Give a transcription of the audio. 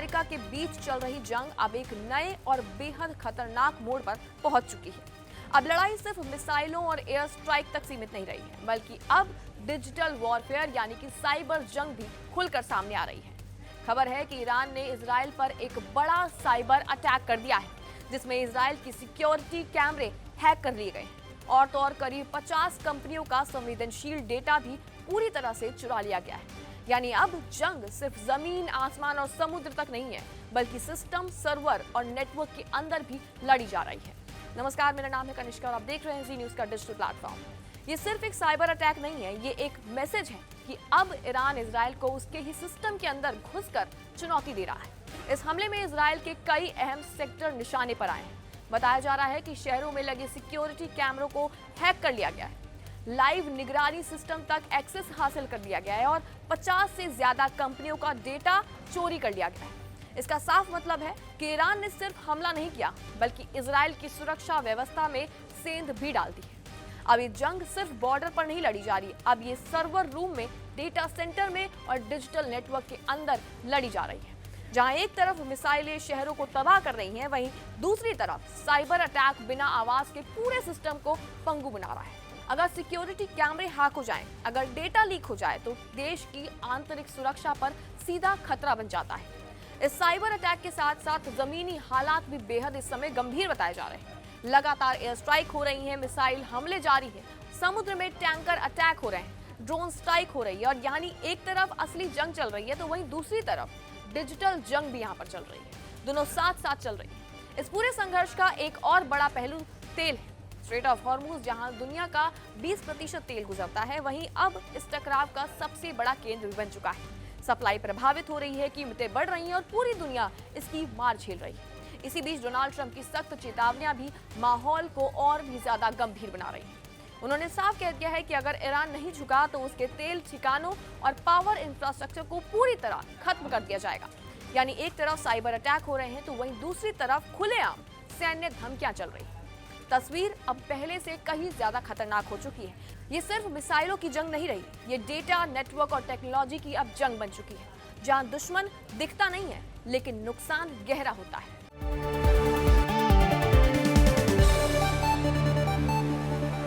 America के बीच चल रही जंग अब एक नए और बेहद खतरनाक मोड़ पर पहुंच चुकी है। अब लड़ाई सिर्फ मिसाइलों और एयर स्ट्राइक तक सीमित नहीं रही है, बल्कि अब डिजिटल वॉरफेयर यानी कि साइबर जंग भी खुलकर सामने आ रही है। खबर है कि ईरान ने इजराइल पर एक बड़ा साइबर अटैक कर दिया है, जिसमें इजराइल की सिक्योरिटी कैमरे हैक कर लिए गए हैं और तो और करीब 50 कंपनियों का संवेदनशील डेटा भी पूरी तरह से चुरा लिया गया है। यानी अब जंग सिर्फ जमीन, आसमान और समुद्र तक नहीं है, बल्कि सिस्टम, सर्वर और नेटवर्क के अंदर भी लड़ी जा रही है। नमस्कार, मेरा नाम है कनिष्का और आप देख रहे हैं जी न्यूज का डिजिटल प्लेटफॉर्म। ये सिर्फ एक साइबर अटैक नहीं है, ये एक मैसेज है कि अब ईरान इजराइल को उसके ही सिस्टम के अंदर घुसकर चुनौती दे रहा है। इस हमले में इजराइल के कई अहम सेक्टर निशाने पर आए हैं। बताया जा रहा है कि शहरों में लगे सिक्योरिटी कैमरों को हैक कर लिया गया है, लाइव निगरानी सिस्टम तक एक्सेस हासिल कर लिया गया है और 50 से ज्यादा कंपनियों का डेटा चोरी कर लिया गया है। इसका साफ मतलब है कि ईरान ने सिर्फ हमला नहीं किया, बल्कि इजराइल की सुरक्षा व्यवस्था में सेंध भी डाल दी है। अब ये जंग सिर्फ बॉर्डर पर नहीं लड़ी जा रही, अब ये सर्वर रूम में, डेटा सेंटर में और डिजिटल नेटवर्क के अंदर लड़ी जा रही है। जहां एक तरफ मिसाइलें शहरों को तबाह कर रही हैं, वहीं दूसरी तरफ साइबर अटैक बिना आवाज के पूरे सिस्टम को पंगु बना रहा है। अगर सिक्योरिटी कैमरे हैक हो जाएं, अगर डेटा लीक हो जाए तो देश की आंतरिक सुरक्षा पर सीधा खतरा बन जाता है। इस साइबर अटैक के साथ साथ जमीनी हालात भी बेहद इस समय गंभीर बताए जा रहे हैं। लगातार एयर स्ट्राइक हो रही है, मिसाइल हमले जारी है, समुद्र में टैंकर अटैक हो रहे हैं, ड्रोन स्ट्राइक हो रही है और यानी एक तरफ असली जंग चल रही है तो वहीं दूसरी तरफ डिजिटल जंग भी यहाँ पर चल रही है। दोनों साथ साथ चल रही है। इस पूरे संघर्ष का एक और बड़ा पहलू तेल है। स्ट्रेट ऑफ हॉर्मुज, जहां दुनिया का 20% तेल गुजरता है, वहीं अब इस टकराव का सबसे बड़ा केंद्र भी बन चुका है। सप्लाई प्रभावित हो रही है, कीमतें बढ़ रही हैं और पूरी दुनिया इसकी मार झेल रही है। इसी बीच डोनाल्ड ट्रंप की सख्त चेतावनियां भी माहौल को और भी ज्यादा गंभीर बना रही हैं। उन्होंने साफ कह दिया है कि अगर ईरान नहीं झुका तो उसके तेल ठिकानों और पावर इंफ्रास्ट्रक्चर को पूरी तरह खत्म कर दिया जाएगा। यानी एक तरफ साइबर अटैक हो रहे हैं तो वहीं दूसरी तरफ खुलेआम सैन्य धमकियां चल रही हैं। तस्वीर अब पहले से कहीं ज्यादा खतरनाक हो चुकी है। ये सिर्फ मिसाइलों की जंग नहीं रही, ये डेटा, नेटवर्क और टेक्नोलॉजी की अब जंग बन चुकी है, जहां दुश्मन दिखता नहीं है लेकिन नुकसान गहरा होता है।